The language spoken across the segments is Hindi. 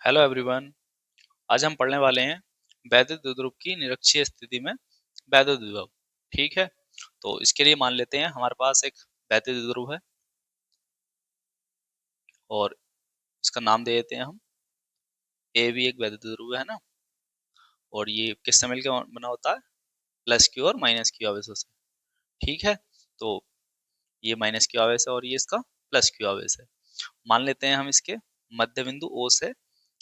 Hello everyone. आज हम पढ़ने वाले हैं वैद्युत द्विध्रुव की निरक्षीय स्थिति में वैद्युत विभव। ठीक है, तो इसके लिए मान लेते हैं हमारे पास एक वैद्युत द्विध्रुव है और इसका नाम दे देते हैं हम ए भी। एक वैद्युत द्विध्रुव है ना, और ये किस समय का बना होता है? प्लस क्यू और माइनस क्यू आवेशों से। ठीक है, तो ये माइनस क्यू आवेश है और ये इसका प्लस क्यू आवेश है। मान लेते हैं हम इसके मध्य बिंदु ओ से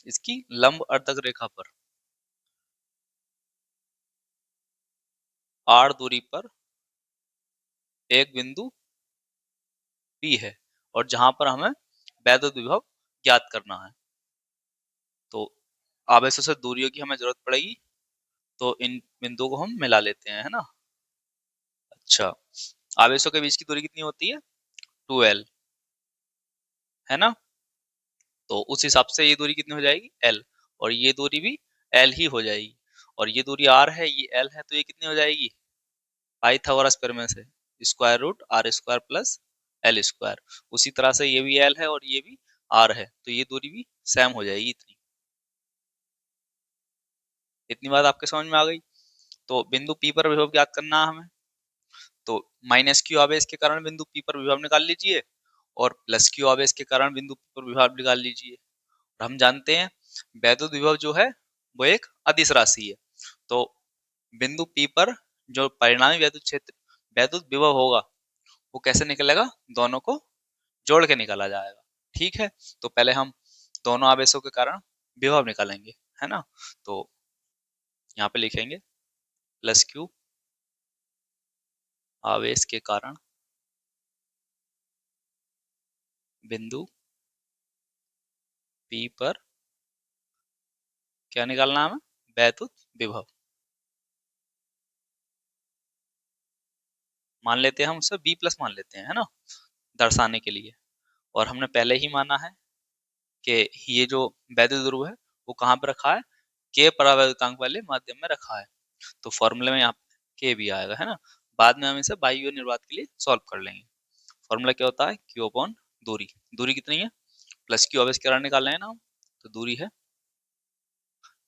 इसकी लंब अर्धक रेखा पर आर दूरी पर एक बिंदु पी है और जहां पर हमें वैद्युत विभव ज्ञात करना है। तो आवेशों से दूरियों की हमें जरूरत पड़ेगी, तो इन बिंदुओं को हम मिला लेते हैं, है ना। अच्छा, आवेशों के बीच की दूरी कितनी होती है? 2l, है ना। तो उस हिसाब से ये दूरी कितनी हो जाएगी? l, और ये दूरी भी l ही हो जाएगी। और ये दूरी r है, ये l है, तो ये कितनी हो जाएगी? पाइथागोरस प्रमेय से square root R square plus L square. उसी तरह से ये भी l है और ये भी r है, तो ये दूरी भी सेम हो जाएगी। इतनी इतनी बात आपके समझ में आ गई। तो बिंदु P पर विभव ज्ञात करना है हमें। तो माइनस क्यू आवेश के कारण बिंदु P पर विभव निकाल लीजिए और प्लस क्यू आवेश के कारण बिंदु P पर विभव निकाल लीजिए। और हम जानते हैं वैद्युत विभव जो है वो एक अदिश राशि है। तो बिंदु P पर जो परिणामी वैद्युत क्षेत्र वैद्युत विभव होगा वो कैसे निकलेगा? दोनों को जोड़ के निकाला जाएगा। ठीक है, तो पहले हम दोनों आवेशों के कारण विभव निकालेंगे, है ना। तो यहाँ पे लिखेंगे प्लस क्यू आवेश के कारण बिंदु P पर क्या निकालना है हमें? वैद्युत विभव। मान लेते हैं हम उसे B प्लस मान लेते हैं, है ना, दर्शाने के लिए। और हमने पहले ही माना है कि ये जो वैद्युत ध्रुव है वो कहाँ पे रखा है? K परावैद्युतांक वाले माध्यम में रखा है। तो फॉर्मूले में यहाँ K भी आएगा, है ना। बाद में हम इसे बाह्य निर्वात के लिए सॉल्व कर लेंगे। फॉर्मूला क्या होता है? Q अपॉन दूरी। दूरी कितनी है? प्लस क्यू आवेश के कारण निकालना है ना हम, तो दूरी है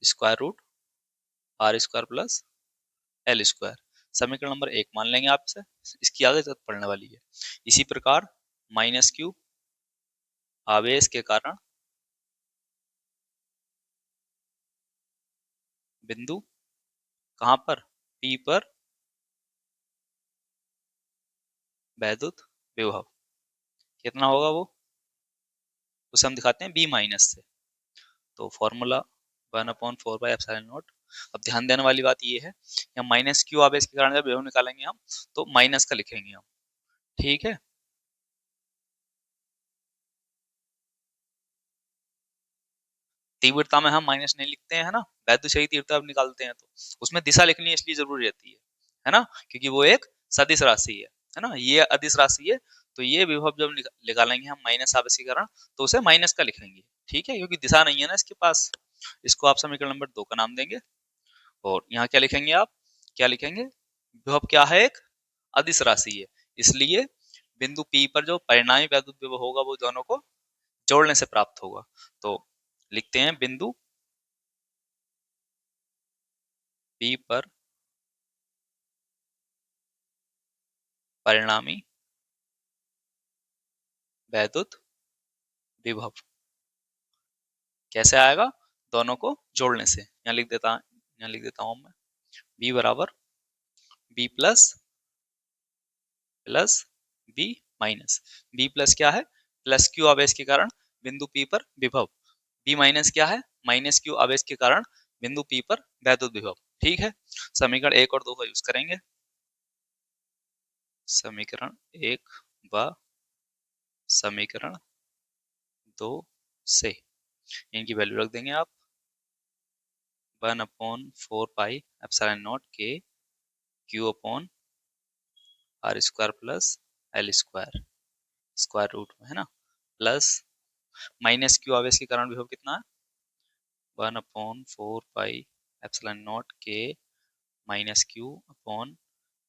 square root R square plus L square. समीकरण नंबर 1 मान लेंगे आप इसे, इसकी आगे जरूरत पड़ने वाली है। इसी प्रकार माइनस क्यू आवेश के कारण बिंदु कहाँ पर? P पर वैद्युत विभव कितना होगा वो उसे हम दिखाते हैं B माइनस से। तो फॉर्मूला 1/4 पाई एप्सिलॉन नॉट। अब ध्यान देने वाली बात ये है, या माइनस क्यू आवेश के कारण जब विभव निकालेंगे हम तो माइनस का लिखेंगे हम। ठीक है, तीव्रता में हम माइनस नहीं लिखते हैं, है ना। वैद्युत सही तीव्रता अब निकालते हैं तो उसमें दिशा लिखनी है, इसलिए जरूरी रहती है ना, क्योंकि वो एक सदिश राशि है ना, ये अदिश राशि है। तो ये विभव जब निकालेंगे हम माइनस आवेश के कारण तो उसे माइनस का लिखेंगे। ठीक है, क्योंकि दिशा नहीं है ना इसके पास। इसको आप समीकरण नंबर 2 का नाम देंगे। और यहाँ क्या लिखेंगे आप? क्या लिखेंगे? विभव क्या है? एक अदिश राशि है, इसलिए बिंदु P पर जो परिणामी वैद्युत विभव होगा वो दोनों को जोड़ने से प्राप्त होगा। तो लिखते हैं बिंदु P पर परिणामी वैद्युत विभव कैसे आएगा? दोनों को जोड़ने से। यहाँ लिख देता हूं मैं B बराबर B plus plus B minus. B plus क्या है? प्लस क्यू आवेश के कारण बिंदु P पर विभव। B माइनस क्या है? माइनस क्यू आवेश के कारण बिंदु P पर वैद्युत विभव। ठीक है, समीकरण 1 और 2 का यूज करेंगे। समीकरण 1 व समीकरण 2 से इनकी वैल्यू रख देंगे आप। 1/4 पाई एप्सिलॉन नॉट के Q upon R square plus L square square root में, है ना, प्लस माइनस क्यू आवेश के कारण विभव कितना है? 1/4 पाई एप्सिलॉन नॉट के minus Q upon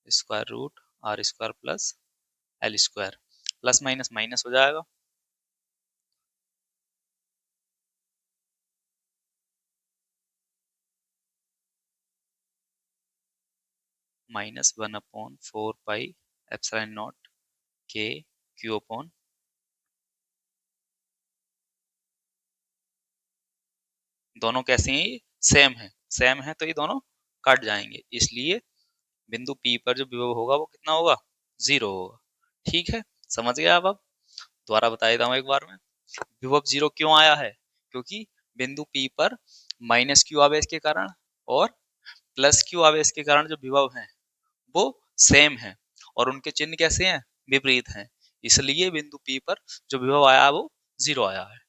square root R square plus L square. Plus minus minus हो जाएगा -1/4 पाई k q अपॉन दोनों कैसे हैं, सेम है तो ये दोनों कट जाएंगे, इसलिए बिंदु P पर जो विभव होगा वो कितना होगा, 0 होगा। ठीक है, समझ गया अब दोबारा बता देता हूँ एक बार में। विभव 0 क्यों आया है, क्योंकि बिंदु P पर -q आवेश के कारण और +q आवेश के कारण जो विभव हैं वो सेम है और उनके चिन्ह कैसे हैं, विपरीत हैं, इसलिए बिंदु P पर जो विभव आया वो 0 आया है।